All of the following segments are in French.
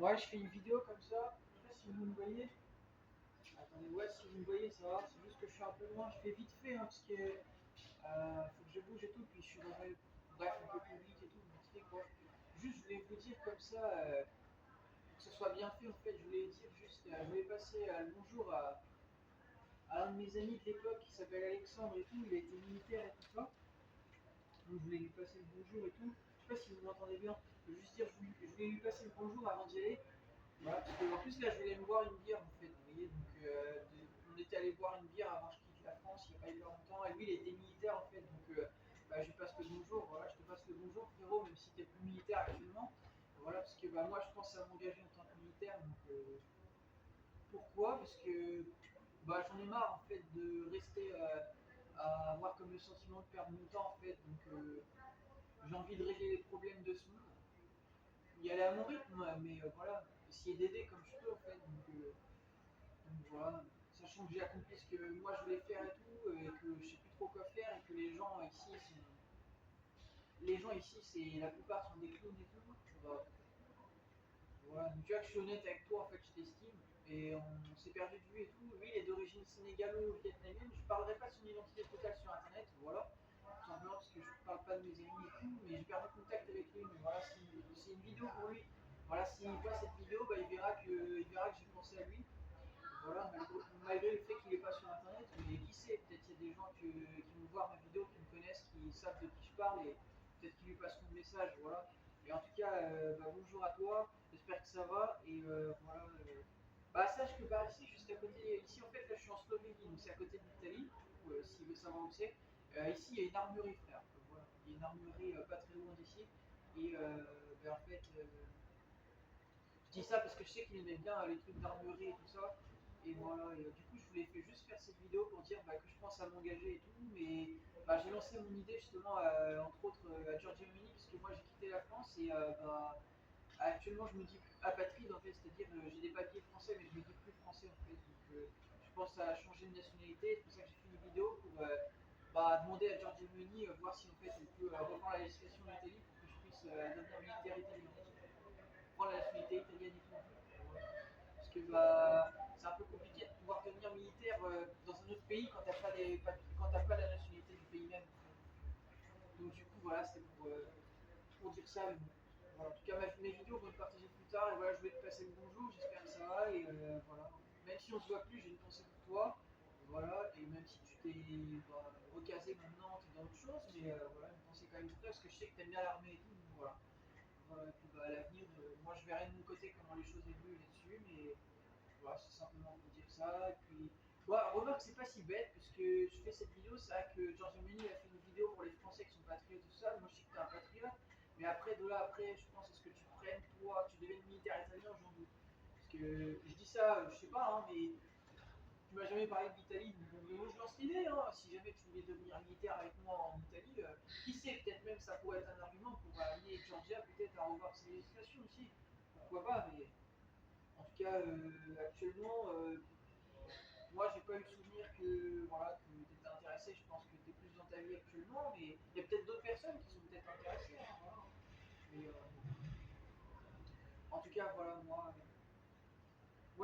Moi, je fais une vidéo comme ça. Je sais pas si vous me voyez. Attendez, ouais, si vous me voyez, ça va. C'est juste que je suis un peu loin. Je fais vite fait, hein, parce que faut que je bouge et tout. Puis je suis dans un bref un peu public et tout. Vite fait quoi. Juste, je voulais vous dire comme ça, pour que ce soit bien fait. En fait, je voulais dire juste, je voulais passer le bonjour à un de mes amis de l'époque qui s'appelle Alexandre et tout. Il a été militaire et tout ça. Donc je voulais lui passer le bonjour et tout. Je sais pas si vous m'entendez bien. Je veux juste dire, je voulais lui passer le bonjour avant d'y aller. Voilà, parce que en plus là je voulais me boire une bière en fait, vous voyez, donc on était allé boire une bière avant que je quitte la France il n'y a pas eu longtemps, et lui il était militaire en fait, donc je lui passe le bonjour, voilà, je te passe le bonjour frérot, même si tu n'es plus militaire actuellement, voilà, parce que moi je pense à m'engager en tant que militaire, donc pourquoi? Parce que j'en ai marre en fait de rester à avoir comme le sentiment de perdre mon temps en fait, donc j'ai envie de régler les problèmes de ce monde, y aller à mon rythme, mais voilà, essayer d'aider comme je peux en fait. Donc voilà, sachant que j'ai accompli ce que moi je voulais faire et tout, et que je sais plus trop quoi faire, et que les gens ici, c'est la plupart sont des clowns et tout. Bah, voilà, donc tu vois que je suis honnête avec toi, en fait, je t'estime, et on s'est perdu de vue et tout. Lui, il est d'origine sénégalo-vietnamienne. Je parlerai pas de son identité totale sur internet, voilà, tout simplement parce que je ne parle pas de mes amis et tout, mais j'ai perdu contact avec lui. Mais voilà, c'est une vidéo pour lui. Voilà, s'il voit cette vidéo, il verra que j'ai pensé à lui. Voilà, malgré le fait qu'il n'est pas sur internet, mais qui sait, peut-être il y a des gens qui vont voir ma vidéo, qui me connaissent, qui savent de qui je parle, et peut-être qu'ils lui passeront le message, voilà. Et en tout cas, bonjour à toi, j'espère que ça va, et voilà. Sache que ici, juste à côté, ici en fait, là je suis en Slovénie, donc c'est à côté de l'Italie, s'il veut savoir où c'est. Ici, il y a une armurerie, frère, voilà. Il y a une armurerie pas très loin d'ici, et en fait, je dis ça parce que je sais qu'il aimait bien les trucs d'armurerie et tout ça. Et voilà, et du coup, je voulais juste faire cette vidéo pour dire que je pense à m'engager et tout. Mais j'ai lancé mon idée justement, entre autres, à Giorgio Meloni, parce que moi j'ai quitté la France et actuellement je me dis apatride en fait, c'est-à-dire j'ai des papiers français mais je me dis plus français en fait. Donc je pense à changer de nationalité. C'est pour ça que j'ai fait une vidéo pour demander à Giorgio Meloni, voir si en fait elle peut reprendre la législation de l'Italie pour que je puisse devenir militaire italien, prendre la nationalité italienne et tout en fait. Voilà. Parce que c'est un peu compliqué de pouvoir devenir militaire dans un autre pays quand t'as pas la nationalité du pays même. En fait. Donc du coup voilà, c'était pour dire ça. Mais bon. Voilà. En tout cas mes vidéos vont être partagées plus tard et voilà, je voulais te passer le bonjour, j'espère que ça va et voilà. Même si on se voit plus, j'ai une pensée pour toi. Voilà, et même si tu t'es recasé maintenant, tu es dans autre chose, mais voilà, une pensée quand même pour toi parce que je sais que tu aimes bien l'armée et tout, donc voilà. Voilà, et puis à l'avenir, moi je verrai de mon côté comment les choses évoluent là-dessus, mais voilà, c'est simplement pour dire ça. Et puis, remarque, c'est pas si bête, puisque je fais cette vidéo, c'est vrai que Giorgio Meloni a fait une vidéo pour les Français qui sont patriotes, tout ça. Moi je sais que t'es un patriote, mais après, de là, après, je pense, est-ce que tu prennes, toi, tu deviens militaire italien, j'en doute. Parce que je dis ça, je sais pas, hein, mais tu m'as jamais parlé de l'Italie, donc moi je lance l'idée, hein, si jamais tu voulais devenir militaire avec moi en Italie, qui sait, peut-être même ça pourrait être un argument pour amener Georgia peut-être à revoir ses législations aussi, pourquoi pas, mais en tout cas actuellement, moi j'ai pas eu le souvenir que voilà que tu étais intéressé, je pense que tu es plus dans ta vie actuellement, mais il y a peut-être d'autres personnes qui sont peut-être intéressées, hein, voilà. Mais en tout cas voilà, moi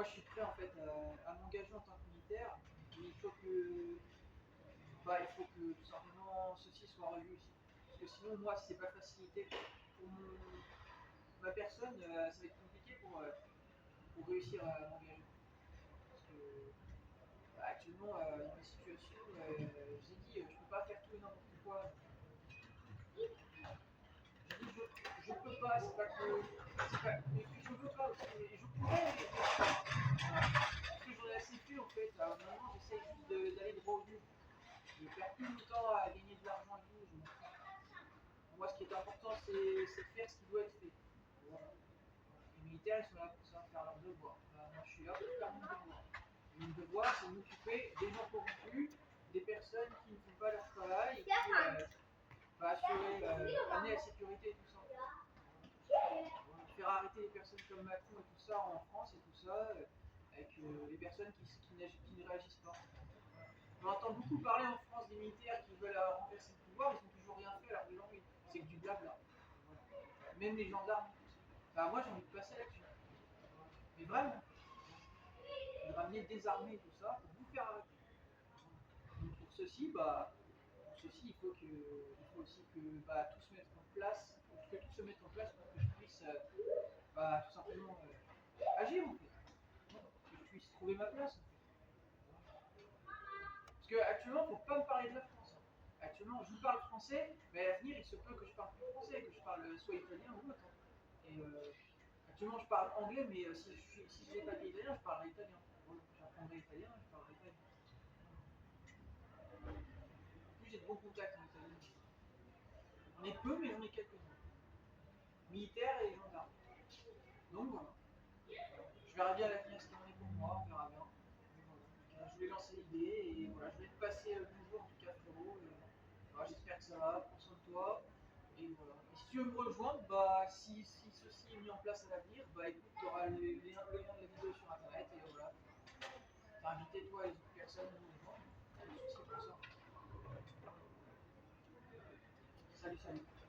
je suis prêt en fait à m'engager en tant que militaire, mais il faut que tout simplement ceci soit revu aussi. Parce que sinon, moi, si c'est pas facilité pour ma personne, ça va être compliqué pour réussir à m'engager. Parce que actuellement, dans ma situation, j'ai dit, je peux pas faire tout et n'importe quoi. J'ai dit, je peux pas, c'est pas que. Mais que je veux pas aussi. Mais je pourrais, parce que j'en ai assez fait en fait. Alors, maintenant, j'essaye juste d'aller droit au but. Je perds plus mon temps à gagner de l'argent et tout. Pour moi, ce qui est important, c'est de faire ce qui doit être fait. Voilà. Les militaires, ils sont là pour ça, faire leur devoir. Moi, je suis là pour faire mon devoir. Et mon devoir, c'est de m'occuper des gens corrompus, des personnes qui ne font pas leur travail et qui assurer, amener la sécurité et tout ça. Voilà. Faire arrêter les personnes comme Macron et tout ça en France et tout ça, avec les personnes qui ne réagissent pas. Voilà. On entend beaucoup parler en France des militaires qui veulent renverser le pouvoir, ils n'ont toujours rien fait, alors que c'est que du blabla. Voilà. Même les gendarmes et tout ça. Moi j'ai envie de passer là-dessus. Mais vraiment, de ramener des armées et tout ça pour vous faire arrêter. Donc pour ceci, il faut aussi que tout se mette en place, que tout se mette en place pour que je puisse tout simplement agir en fait, que je puisse trouver ma place en fait. Parce qu'actuellement, il ne faut pas me parler de la France. Hein. Actuellement, je vous parle français, mais à l'avenir, il se peut que je parle plus français, que je parle soit italien ou autre. Hein. Et actuellement, je parle anglais, mais si je n'ai pas d'italien, je parlerai italien. Voilà, j'apprendrai italien, je parlerai italien. En plus, j'ai de bons contacts en Italie. On est peu, mais on est quelques-uns. Militaires et gendarmes. Donc voilà. Je verrai bien à l'avenir ce qu'il en est pour moi, on verra bien. Voilà. Je voulais lancer l'idée et voilà, je vais te passer le bonjour en tout cas frérot. Et, voilà, j'espère que ça va, prends soin de toi. Et voilà. Et si tu veux me rejoindre, si ceci est mis en place à l'avenir, écoute, tu auras le lien de la vidéo sur internet et voilà. T'as invité toi et les autres personnes à nous rejoindre. Pas de soucis pour ça. Salut, salut.